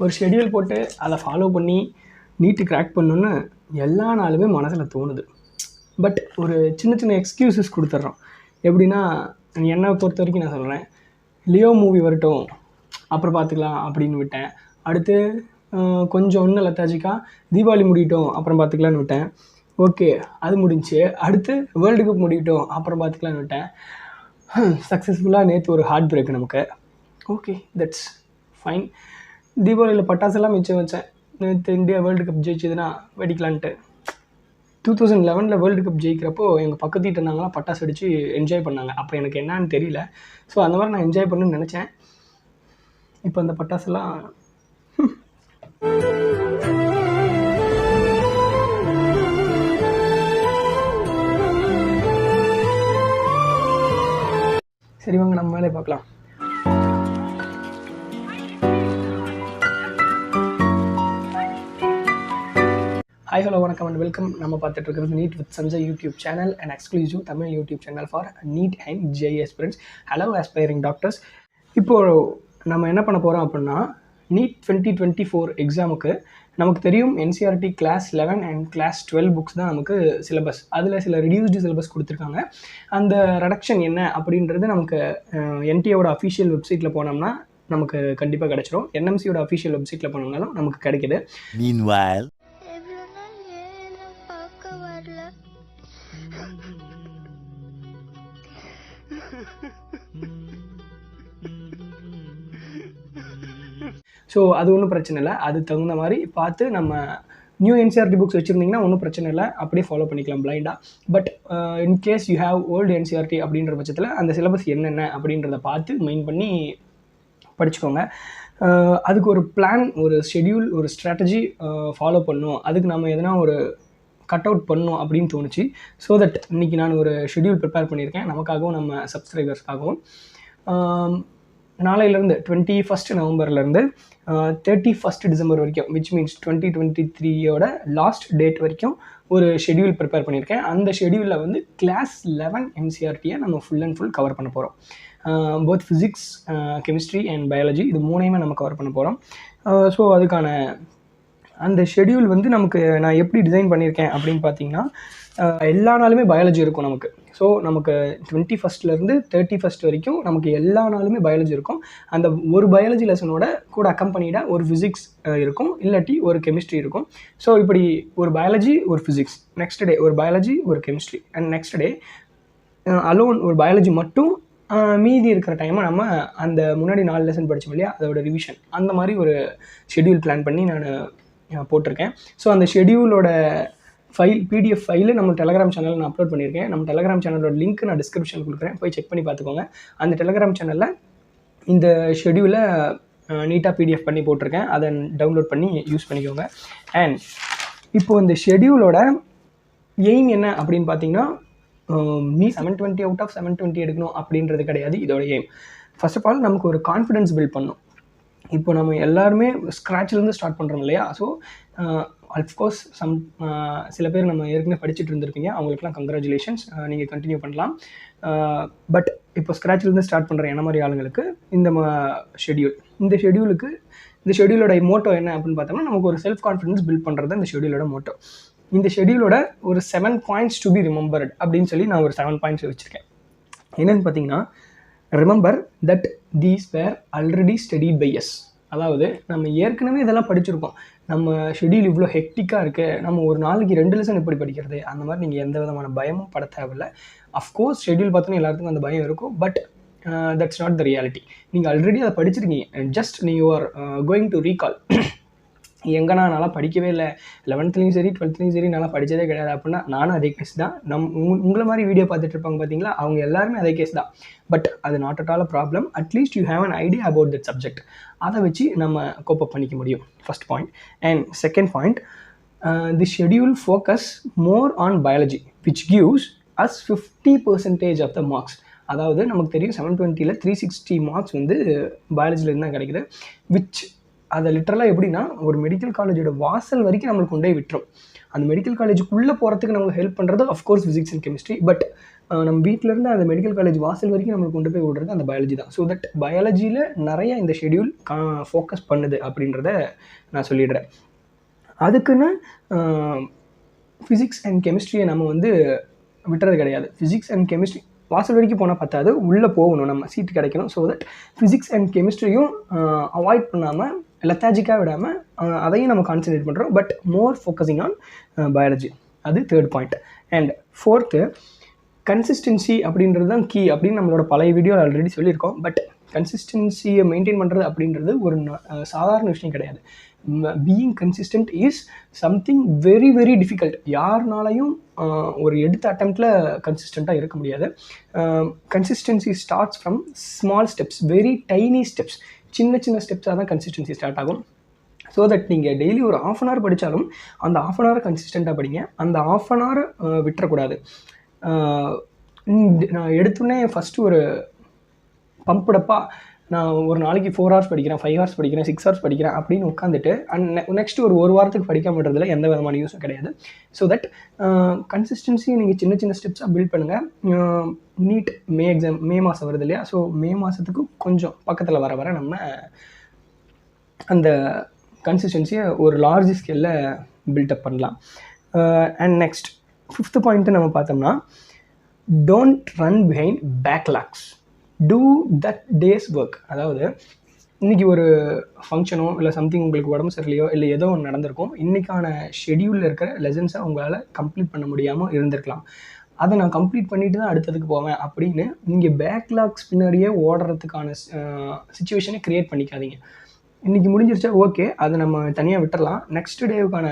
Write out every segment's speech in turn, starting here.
ஒரு ஷெட்யூல் போட்டு அதை ஃபாலோ பண்ணி நீட்டு கிராக் பண்ணணுன்னு எல்லா நாளுமே மனசில் தோணுது. பட் ஒரு சின்ன சின்ன எக்ஸ்கியூசஸ் கொடுத்துட்றோம். எப்படின்னா, என்னை பொறுத்த வரைக்கும் நான் சொல்கிறேன், லியோ மூவி வரட்டும் அப்புறம் பார்த்துக்கலாம் அப்படின்னு விட்டேன். அடுத்து கொஞ்சம் இன்னும் லெத்தாஜிக்காக தீபாவளி முடியட்டும் அப்புறம் பார்த்துக்கலான்னு விட்டேன். ஓகே, அது முடிஞ்சு. அடுத்து வேர்ல்டு கப் முடியட்டும் அப்புறம் பார்த்துக்கலான்னு விட்டேன். சக்ஸஸ்ஃபுல்லாக நேற்று ஒரு ஹார்ட் பிரேக் நமக்கு. Okay, that's fine. தீபாவளியில் பட்டாசெல்லாம் மிச்சம் வச்சேன். நேற்று இந்தியா வேர்ல்டு கப் ஜெயிச்சதுன்னா வெடிக்கலான்ட்டு. 2011 வேர்ல்டு கப் ஜெயிக்கிறப்போ எங்கள் பக்கத்து வீட்டு இருந்தாங்களா பட்டாசு அடித்து என்ஜாய் பண்ணாங்க. அப்போ எனக்கு என்னான்னு தெரியல. ஸோ அந்த மாதிரி நான் என்ஜாய் பண்ணணும்னு நினச்சேன். இப்போ அந்த பட்டாசுலாம் சரி வாங்க நம்ம மேலே பார்க்கலாம். ஹாய் ஹலோ வணக்கம் அண்ட் வெல்கம். நம்ம பார்த்துட்டு இருக்கிறது NEET with Sanjay YouTube channel and exclusive Tamil YouTube channel for NEET and JEE aspirants. Hello aspiring doctors. இப்போது நம்ம என்ன பண்ண போகிறோம் அப்படின்னா, நீட் 2024 எக்ஸாமுக்கு நமக்கு தெரியும் NCERT class 11 and class 12 books தான் நமக்கு சிலபஸ். அதில் சில ரெடியூஸ்டு சிலபஸ் கொடுத்துருக்காங்க. அந்த ரெடக்ஷன் என்ன அப்படின்றது நமக்கு என்டிஏவோட அஃபிஷியல் வெப்சைட்டில் போனோம்னா நமக்கு கண்டிப்பாக கிடச்சிரும். என்எம்சியோட அஃபிஷியல் வெப்சைட்டில் போனோம்னாலும் நமக்கு கிடைக்குது. Meanwhile, ஸோ அது ஒன்றும் பிரச்சனை இல்லை. அது தகுந்த மாதிரி பார்த்து நம்ம நியூ என்சிஆர்டி புக்ஸ் வச்சுருந்தீங்கன்னா ஒன்றும் பிரச்சனை இல்லை, அப்படியே ஃபாலோ பண்ணிக்கலாம் பிளைண்டாக. But in case you have old NCERT அப்படின்ற பட்சத்தில் அந்த சிலபஸ் என்னென்ன அப்படின்றத பார்த்து மெயின் பண்ணி படிச்சுக்கோங்க. அதுக்கு ஒரு பிளான், ஒரு ஷெட்யூல், ஒரு ஸ்ட்ராட்டஜி ஃபாலோ பண்ணணும். அதுக்கு நம்ம எதனா ஒரு கட் அவுட் பண்ணணும் அப்படின்னு தோணுச்சு. ஸோ தட் இன்றைக்கி நான் ஒரு ஷெட்யூல் ப்ரிப்பேர் பண்ணியிருக்கேன் நமக்காகவும் நம்ம சப்ஸ்கிரைபர்ஸ்க்காகவும். நாளையிலேருந்து 21 நவம்பர்லேருந்து 31 டிசம்பர் வரைக்கும், விச் மீன்ஸ் 2023 லாஸ்ட் டேட் வரைக்கும் ஒரு ஷெட்யூல் ப்ரிப்பேர் பண்ணியிருக்கேன். அந்த ஷெட்யூலில் வந்து கிளாஸ் 11 என்சிஆர்டியை நம்ம ஃபுல் அண்ட் ஃபுல் கவர் பண்ண போகிறோம். Both physics, chemistry and biology இது மூணையுமே நம்ம கவர் பண்ண போகிறோம். ஸோ அதுக்கான அந்த ஷெட்யூல் வந்து நமக்கு நான் எப்படி டிசைன் பண்ணியிருக்கேன் அப்படின்னு பார்த்தீங்கன்னா, எல்லா நாளுமே பயாலஜி இருக்கும் நமக்கு. ஸோ நமக்கு 21 31 வரைக்கும் நமக்கு எல்லா நாளுமே பயாலஜி இருக்கும். அந்த ஒரு பயாலஜி லெசனோட கூட அக்கம்பனிடாக ஒரு ஃபிசிக்ஸ் இருக்கும், இல்லாட்டி ஒரு கெமிஸ்ட்ரி இருக்கும். ஸோ இப்படி ஒரு பயாலஜி, ஒரு ஃபிசிக்ஸ், நெக்ஸ்ட் டே ஒரு பயாலஜி, ஒரு chemistry, and next day alone ஒரு பயாலஜி மட்டும். மீதி இருக்கிற டைமை நம்ம அந்த முன்னாடி 4 லெசன் படித்தோம் இல்லையா, அதோட ரிவிஷன், அந்த மாதிரி ஒரு ஷெட்யூல் பிளான் பண்ணி நான் போட்டிருக்கேன். ஸோ அந்த ஷெட்யூலோட ஃபைல், பிடிஎஃப் ஃபைலு நம்ம டெலகிராம் சேனலில் நான் அப்லோட் பண்ணியிருக்கேன். நம்ம டெலகிராம் சேனலோட லிங்க் நான் டிஸ்கிரிப்ஷன் கொடுக்குறேன், போய் செக் பண்ணி பார்த்துக்கோங்க. அந்த டெலகிராம் சேனலில் இந்த ஷெட்யூலை நீட்டாக பிடிஎஃப் பண்ணி போட்டிருக்கேன். அதை டவுன்லோட் பண்ணி யூஸ் பண்ணிக்கோங்க. அண்ட் இப்போது இந்த ஷெட்யூலோட எய்ம் என்ன அப்படின்னு பார்த்தீங்கன்னா, 720 அவுட் ஆஃப் 720 எடுக்கணும் அப்படின்றது கிடையாது இதோட எய்ம். ஃபர்ஸ்ட் ஆஃப் ஆல் நமக்கு ஒரு கான்ஃபிடென்ஸ் பில்ட் பண்ணணும். இப்போ நம்ம எல்லாருமே ஸ்க்ராட்ச்லேருந்து ஸ்டார்ட் பண்ணுறோம் இல்லையா. ஸோ அஃப்கோர்ஸ் சில பேர் நம்ம ஏற்கனவே படிச்சுட்டு இருந்திருப்பீங்க, அவங்களுக்குலாம் கங்க்ராச்சுலேஷன்ஸ், நீங்கள் கண்டினியூ பண்ணலாம். பட் இப்போ ஸ்க்ராட்ச்லேருந்து ஸ்டார்ட் பண்ணுற என்ன மாதிரி ஆளுங்களுக்கு இந்த இந்த ஷெட்யூலோட மோட்டோ என்ன அப்படின்னு பார்த்தோம்னா, நமக்கு ஒரு செல்ஃப் கான்ஃபிடன்ஸ் பில்ட் பண்ணுறது இந்த ஷெட்யூலோட மோட்டோ. இந்த ஷெட்யூலோட ஒரு 7 பாயிண்ட்ஸ் டு பி ரிமெம்பர்ட் அப்படின்னு சொல்லி நான் ஒரு 7 பாயிண்ட்ஸ் வச்சுருக்கேன். என்னென்னு பார்த்தீங்கன்னா, remember that these were already studied by us. அதாவது நம்ம ஏற்கனவே இதெல்லாம் படிச்சிருக்கோம். நம்ம ஷெட்யூல் இவ்வளோ ஹெக்டிக்காக இருக்குது, நம்ம ஒரு நாளைக்கு 2 லெசன் எப்படி படிக்கிறது, அந்த மாதிரி நீங்கள் எந்த விதமான பயமும் பட தேவையில்லை. அஃப்கோர்ஸ் ஷெட்யூல் பார்த்தோன்னா எல்லாத்துக்கும் அந்த பயம் இருக்கும். But that's not the reality. நீங்கள் ஆல்ரெடி அதை படிச்சிருக்கீங்க. ஜஸ்ட் நீங்கள் ஆர் கோயிங் டு ரீகால். எங்கன்னா நல்லா படிக்கவே இல்லை, 11th சரி 12th சரி நல்லா படித்ததே கிடையாது அப்படின்னா நானும் அதே கேஸ் தான். உங்களை மாதிரி வீடியோ பார்த்துட்டு இருப்பாங்க பார்த்தீங்களா, அவங்க எல்லாருமே அதே கேஸ் தான். பட் அது not at all a problem. At least you have an idea about that subject. அதை வச்சு நம்ம கோப் அப் பண்ணிக்க முடியும். First point. And second point, the schedule focus more on biology which gives us 50% of the marks. அதாவது நமக்கு தெரியும் 720ல் 360 marks வந்து பயாலஜிலேருந்து தான் கிடைக்குது. விச் அதை லிட்டரலாக எப்படின்னா, ஒரு மெடிக்கல் காலேஜோட வாசல் வரைக்கும் நம்மளுக்கு கொண்டே விட்டுரும். அந்த மெடிக்கல் காலேஜுக்குள்ளே போகிறதுக்கு நமக்கு ஹெல்ப் பண்ணுறது of course physics and chemistry. But நம்ம வீட்டிலேருந்து அந்த மெடிக்கல் காலேஜ் வாசல் வரைக்கும் நம்மளுக்கு கொண்டு போய் விடுறது அந்த பயாலஜி தான். ஸோ தட் பயாலஜியில் நிறைய இந்த ஷெடியூல் ஃபோக்கஸ் பண்ணுது அப்படின்றத நான் சொல்லிடுறேன். அதுக்குன்னு ஃபிசிக்ஸ் அண்ட் கெமிஸ்ட்ரியை நம்ம வந்து விட்டுறது கிடையாது. ஃபிசிக்ஸ் அண்ட் கெமிஸ்ட்ரி வாசல் வரைக்கும் போனால் பத்தாது, உள்ளே போகணும், நம்ம சீட்டு கிடைக்கணும். ஸோ தட் ஃபிசிக்ஸ் அண்ட் கெமிஸ்ட்ரியும் அவாய்ட் பண்ணாமல் லெத்தாஜிக்காக விடாமல் அதையும் நம்ம கான்சன்ட்ரேட் பண்ணுறோம். But more focusing on biology. அது 3rd point. And 4th consistency அப்படின்றது தான் கீ அப்படின்னு நம்மளோட பழைய வீடியோ ஆல்ரெடி சொல்லியிருக்கோம். பட் கன்சிஸ்டன்சியை மெயின்டைன் பண்ணுறது அப்படின்றது ஒரு சாதாரண விஷயம் கிடையாது. Being consistent is something very very difficult. யாருனாலையும் ஒரு எடுத்த அட்டெம்ப்டில் கன்சிஸ்டண்ட்டாக இருக்க முடியாது. Consistency starts from small steps, very tiny steps. சின்ன சின்ன ஸ்டெப்ஸாக தான் கன்சிஸ்டன்சி ஸ்டார்ட் ஆகும். ஸோ தட் நீங்கள் டெய்லி ஒரு 1/2 hour படித்தாலும் அந்த 1/2 hour கன்சிஸ்டண்ட்டாக படிங்க. அந்த 1/2 hour விட்டுறக்கூடாது. நான் எடுத்தோடனே ஃபஸ்ட்டு ஒரு பம்புடப்பா நான் ஒரு நாளைக்கு 4 hours படிக்கிறேன், 5 hours படிக்கிறேன், 6 hours படிக்கிறேன் அப்படின்னு உட்காந்துட்டு நெக்ஸ்ட் ஒரு வாரத்துக்கு படிக்காம விடுறதுல எந்த விதமான யூஸும் கிடையாது. ஸோ தட் கன்சிஸ்டன்சியை நீங்கள் சின்ன சின்ன ஸ்டெப்ஸாக பில்ட் பண்ணுங்கள். நீட் எக்ஸாம் மே மாதம் வருது இல்லையா? ஸோ மே மாதத்துக்கு கொஞ்சம் பக்கத்தில் வர வர நம்ம அந்த கன்சிஸ்டன்சியை ஒரு லார்ஜ் ஸ்கேலில் பில்டப் பண்ணலாம். அண்ட் நெக்ஸ்ட் 5th பாயிண்ட்டு நம்ம பார்த்தோம்னா, don't run behind backlogs, do that days work. அதாவது இன்றைக்கி ஒரு ஃபங்க்ஷனோ இல்லை சம்திங் உங்களுக்கு உடம்பு சரியில்லையோ இல்லை ஏதோ ஒன்று நடந்திருக்கும். இன்றைக்கான ஷெடியூலில் இருக்கிற லெசன்ஸை உங்களால் கம்ப்ளீட் பண்ண முடியாமல் இருந்திருக்கலாம். அதை நான் கம்ப்ளீட் பண்ணிட்டு தான் அடுத்ததுக்கு போவேன் அப்படின்னு நீங்கள் பேக்லாக்ஸ் பின்னாடியே ஓடுறதுக்கான சிச்சுவேஷனை க்ரியேட் பண்ணிக்காதீங்க. இன்றைக்கி முடிஞ்சிருச்சா, ஓகே, அதை நம்ம தனியாக விட்டுறலாம். நெக்ஸ்ட் டேவுக்கான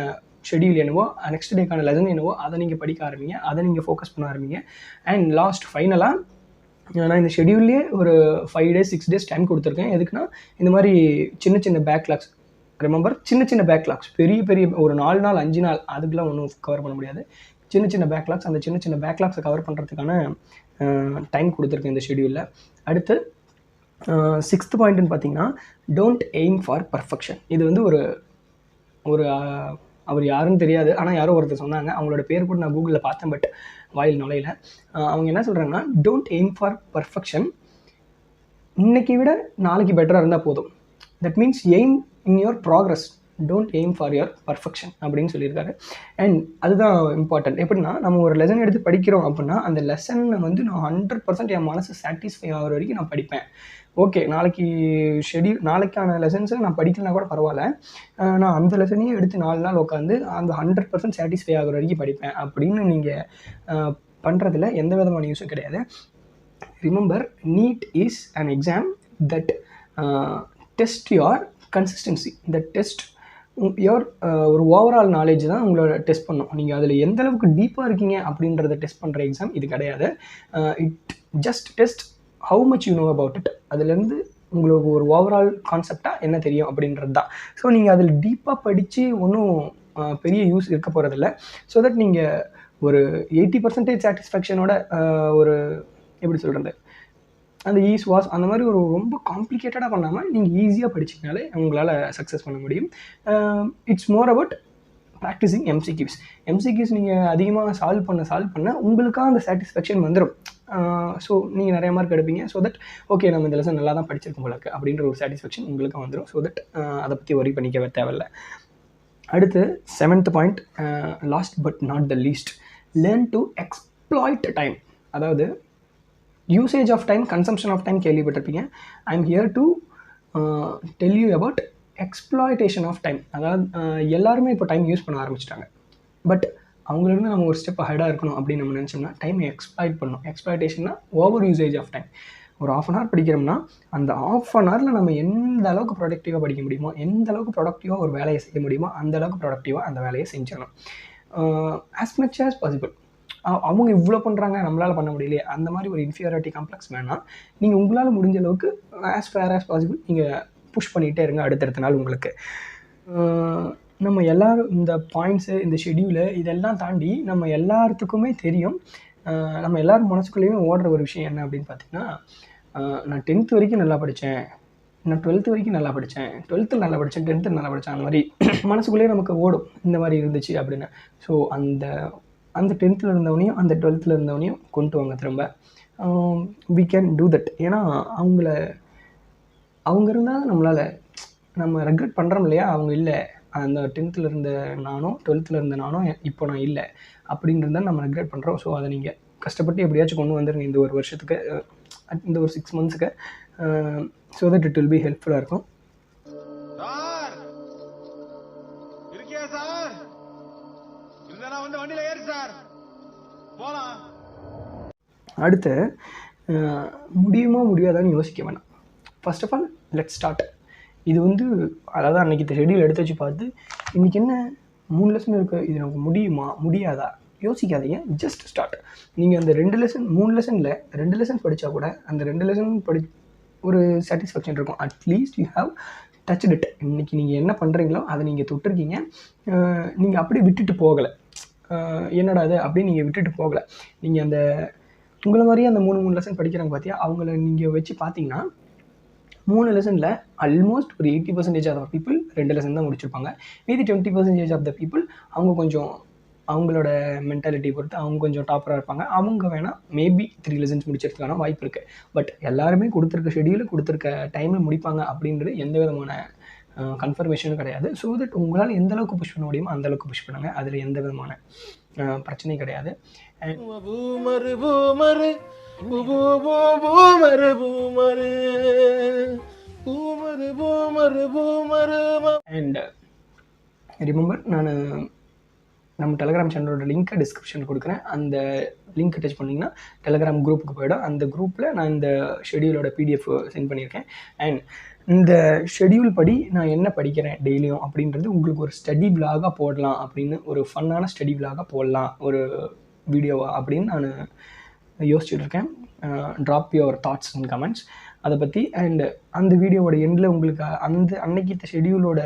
ஷெடியூல் என்னவோ, நெக்ஸ்ட் டேக்கான லெசன் என்னவோ அதை நீங்கள் படிக்க ஆரம்பிங்க, அதை நீங்கள் ஃபோக்கஸ் பண்ண ஆரம்பிங்க. அண்ட் லாஸ்ட் ஃபைனலாக நான் இந்த ஷெடியூல்லே ஒரு 5 days 6 days டைம் கொடுத்துருக்கேன். எதுக்குன்னா இந்த மாதிரி சின்ன சின்ன பேக்லாக்ஸ், ரிமெம்பர், சின்ன சின்ன பேக்லாக்ஸ், பெரிய பெரிய ஒரு 4 நாள் 5 நாள் அதுக்கெலாம் ஒன்றும் கவர் பண்ண முடியாது. சின்ன சின்ன பேக்லாக்ஸ், அந்த சின்ன சின்ன பேக்லாக்ஸை கவர் பண்ணுறதுக்கான டைம் கொடுத்துருக்கேன் இந்த ஷெடியூலில். அடுத்து 6th பாயிண்ட்டுன்னு பார்த்தீங்கன்னா, டோன்ட் எய்ம் ஃபார் பர்ஃபெக்ஷன். இது வந்து ஒரு அவர் யாருன்னு தெரியாது, ஆனால் யாரோ ஒருத்தர் சொன்னாங்க. அவங்களோட பேர் கூட நான் கூகுளில் பார்த்தேன், பட் வாயில் நுழையில. அவங்க என்ன சொல்கிறாங்கன்னா, டோன்ட் எய்ம் ஃபார் பர்ஃபெக்ஷன், இன்றைக்கி விட நாளைக்கு பெட்டராக இருந்தால் போதும். That means aim in your progress, don't aim for your perfection அப்படின்னு சொல்லியிருக்காரு. அண்ட் அதுதான் இம்பார்ட்டன்ட். எப்படின்னா, நம்ம ஒரு லெசன் எடுத்து படிக்கிறோம் அப்படின்னா அந்த லெசனை வந்து நான் 100% என் மனசு சாட்டிஸ்ஃபை ஆகிற வரைக்கும் நான் படிப்பேன். ஓகே, நாளைக்கான லெசன்ஸை நான் படிக்கலனா கூட பரவாயில்ல, நான் அந்த லெசனையும் எடுத்து 4 நாள் உட்காந்து அந்த 100% சாட்டிஸ்ஃபை ஆகிற வரைக்கும் படிப்பேன் அப்படின்னு நீங்கள் பண்ணுறதுல எந்த விதமான யூஸும் கிடையாது. Remember, need is an exam that test your consistency. இந்த டெஸ்ட் யுவர் ஒரு ஓவரால் நாலேஜ் தான் உங்களோட டெஸ்ட் பண்ணும். நீங்கள் அதில் எந்த அளவுக்கு டீப்பாக இருக்கீங்க அப்படின்றத டெஸ்ட் பண்ணுற எக்ஸாம் இது கிடையாது. It just test how much you know about it. அதுலேருந்து உங்களுக்கு ஒரு ஓவரால் கான்செப்டாக என்ன தெரியும் அப்படின்றது தான். ஸோ நீங்கள் அதில் டீப்பாக படித்து ஒன்றும் பெரிய யூஸ் இருக்க போகிறதில்ல. ஸோ தட் நீங்கள் ஒரு 80% சாட்டிஸ்ஃபேக்ஷனோட ஒரு எப்படி சொல்கிறது, அந்த வாஸ் அந்த மாதிரி ஒரு ரொம்ப காம்ப்ளிகேட்டடாக பண்ணாமல் நீங்கள் ஈஸியாக படிச்சிங்கனாலே உங்களால் சக்ஸஸ் பண்ண முடியும். It's more about practising MCQs. நீங்கள் அதிகமாக சால்வ் பண்ண உங்களுக்காக அந்த சாட்டிஸ்ஃபேக்ஷன் வந்துடும். ஸோ நீங்கள் நிறைய மார்க் எடுப்பீங்க. ஸோ தட் ஓகே, நம்ம இந்த லெசன் நல்லா தான் படிச்சிருக்கோம் உங்களுக்கு அப்படின்ற ஒரு சாட்டிஸ்ஃபேக்ஷன் உங்களுக்கு வந்துடும். ஸோ தட் அதை பற்றி ஒரி பண்ணிக்க தேவையில்லை. அடுத்து 7th point, last but not the least, learn to exploit time. அதாவது usage of time, consumption of time கேள்விப்பட்டிருப்பீங்க. I am here to tell you about exploitation of time. அதாவது எல்லாருமே இப்போ டைம் யூஸ் பண்ண ஆரம்பிச்சிட்டாங்க. பட் அவங்களிருந்து நம்ம ஒரு ஸ்டெப் ஹெடாக இருக்கணும் அப்படின்னு நம்ம நினச்சோம்னா டைமை எக்ஸ்ப்ளாய்ட் பண்ணணும். எக்ஸ்ப்ளாய்டேஷன்னா ஓவர் யூசேஜ் ஆஃப் டைம். ஒரு 1/2 hour படிக்கிறோம்னா அந்த 1/2 hourல நம்ம எந்த அளவுக்கு ப்ரொடக்டிவாக படிக்க முடியுமோ, எந்த அளவுக்கு ப்ரொடக்டிவாக ஒரு வேலையை செய்ய முடியுமோ அந்த அளவுக்கு ப்ரொடக்டிவாக அந்த வேலையை செஞ்சிடணும். As much as possible. அவங்க இவ்வளோ பண்ணுறாங்க, நம்மளால் பண்ண முடியலையே, அந்த மாதிரி ஒரு இன்ஃபீரியாரிட்டி காம்ப்ளெக்ஸ் வேணாம். நீங்கள் உங்களால் முடிஞ்ச அளவுக்கு ஆஸ் ஃபேர் ஆஸ் பாசிபிள் நீங்கள் புஷ் பண்ணிகிட்டே இருங்க அடுத்தடுத்த நாள் உங்களுக்கு. நம்ம எல்லோரும் இந்த பாயிண்ட்ஸு, இந்த ஷெடியூலு இதெல்லாம் தாண்டி நம்ம எல்லாத்துக்குமே தெரியும், நம்ம எல்லோரும் மனசுக்குள்ளேயுமே ஓடுற ஒரு விஷயம் என்ன அப்படின்னு பார்த்தீங்கன்னா, நான் 10th வரைக்கும் நல்லா படித்தேன், நான் 12th வரைக்கும் நல்லா படித்தேன், 12th நல்லா படித்தேன், 10th நல்லா படித்தேன், அந்த மாதிரி மனசுக்குள்ளேயே நமக்கு ஓடும் இந்த மாதிரி இருந்துச்சு அப்படின்னு. ஸோ அந்த அந்த 10th இருந்தவனையும் அந்த 12th இருந்தவனையும் கொண்டு வாங்க திரும்ப. We can do that. ஏன்னா அவங்க இருந்தால் நம்மளால் நம்ம ரெக்ரெட் பண்ணுறோம் இல்லையா, அவங்க இல்லை, அந்த 10th இருந்த நானும் 12th இருந்த நானும் இப்போ நான் இல்லை அப்படின்றத நம்ம ரெக்ரெட் பண்ணுறோம். ஸோ அதை நீங்கள் கஷ்டப்பட்டு எப்படியாச்சும் கொண்டு வந்துருங்க இந்த ஒரு வருஷத்துக்கு, இந்த ஒரு 6 monthsக்கு. So that it will be ஹெல்ப்ஃபுல்லாக இருக்கும். அடுத்து முடியுமா முடியாதான்னு யோசிக்க வேணாம். First of all let's start. இது வந்து அதாவது அன்றைக்கி இந்த ஷெடியூல் எடுத்து வச்சு பார்த்து இன்றைக்கி என்ன 3 லெசன் இருக்குது, இது நமக்கு முடியுமா முடியாதா யோசிக்காதீங்க, ஜஸ்ட் ஸ்டார்ட். நீங்கள் அந்த 2 லெசன் 3 லெசனில் 2 லெசன் படித்தா கூட அந்த 2 லெசன் ஒரு சாட்டிஸ்ஃபேக்ஷன் இருக்கும். At least you have touched it. இன்றைக்கி நீங்கள் என்ன பண்ணுறீங்களோ அதை நீங்கள் தொட்டிருக்கீங்க. நீங்கள் அப்படியே விட்டுட்டு போகலை, என்னடா அது அப்படின்னு நீங்கள் விட்டுட்டு போகலை. நீங்கள் அந்த உங்களை மாதிரியே அந்த 3 லெசன் படிக்கிறாங்க பார்த்தியா, அவங்கள நீங்கள் வச்சு பார்த்தீங்கன்னா 3 லெசனில் ஆல்மோஸ்ட் ஒரு 80% ஆஃப் பீப்புள் 2 லெசன் தான் முடிச்சிருப்பாங்க. மீதி 20% ஆஃப் த பீப்புள் அவங்க கொஞ்சம் அவங்களோட மென்டாலிட்டி பொறுத்து அவங்க கொஞ்சம் டாப்பராக இருப்பாங்க. அவங்க வேணால் மேபி 3 லெசன்ஸ் முடிச்சிருக்கான வாய்ப்பு இருக்குது. பட் எல்லாருமே கொடுத்துருக்க ஷெடியூலில் கொடுத்துருக்க டைமில் முடிப்பாங்க அப்படின்றது எந்த விதமான கன்ஃபர்மேஷனும் கிடையாது. ஸோ தட் உங்களால் எந்த அளவுக்கு புஷ் பண்ண முடியுமோ அந்த அளவுக்கு புஷ் பண்ணுங்கள். அதில் எந்த விதமான பிரச்சனையும் கிடையாது. அண்ட் ரிமெம்பர், நான் நம்ம டெலகிராம் சேனலோட லிங்க்கை டிஸ்கிரிப்ஷனில் கொடுக்குறேன். அந்த லிங்க் டச் பண்ணிங்கன்னா டெலகிராம் குரூப்புக்கு போய்டும். அந்த குரூப்பில் நான் இந்த ஷெடியூலோட பிடிஎஃப் சென்ட் பண்ணியிருக்கேன். அண்ட் இந்த ஷெடியூல் படி நான் என்ன படிக்கிறேன் டெய்லியும் அப்படின்றது உங்களுக்கு ஒரு ஸ்டடி விலாகாக போடலாம் அப்படின்னு, ஒரு ஃபன்னான ஸ்டடி விலாகாக போடலாம் ஒரு வீடியோவா அப்படின்னு நான் யோசிச்சுட்டு இருக்கேன். Drop your thoughts and comments அதை பற்றி. அண்ட் அந்த வீடியோவோட எண்டில் உங்களுக்கு அன்னைக்கு ஷெடியூலோட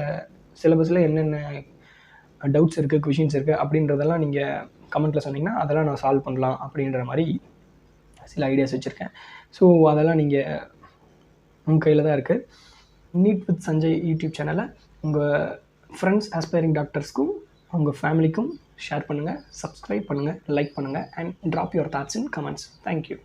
சிலபஸில் என்னென்ன டவுட்ஸ் இருக்குது, கொஷின்ஸ் இருக்குது அப்படின்றதெல்லாம் நீங்கள் கமெண்ட்டில் சொன்னீங்கன்னா அதெல்லாம் நான் சால்வ் பண்ணலாம் அப்படின்ற மாதிரி சில ஐடியாஸ் வச்சுருக்கேன். ஸோ அதெல்லாம் நீங்கள் உங்கள் கையில் தான் இருக்குது. நீட் வித் சஞ்சய் யூடியூப் சேனலை உங்கள் ஃப்ரெண்ட்ஸ் ஆஸ்பைரிங் டாக்டர்ஸ்க்கும் உங்கள் ஃபேமிலிக்கும் ஷேர் பண்ணுங்கள், சப்ஸ்கிரைப் பண்ணுங்கள், லைக் பண்ணுங்கள், and drop your thoughts in comments. Thank you.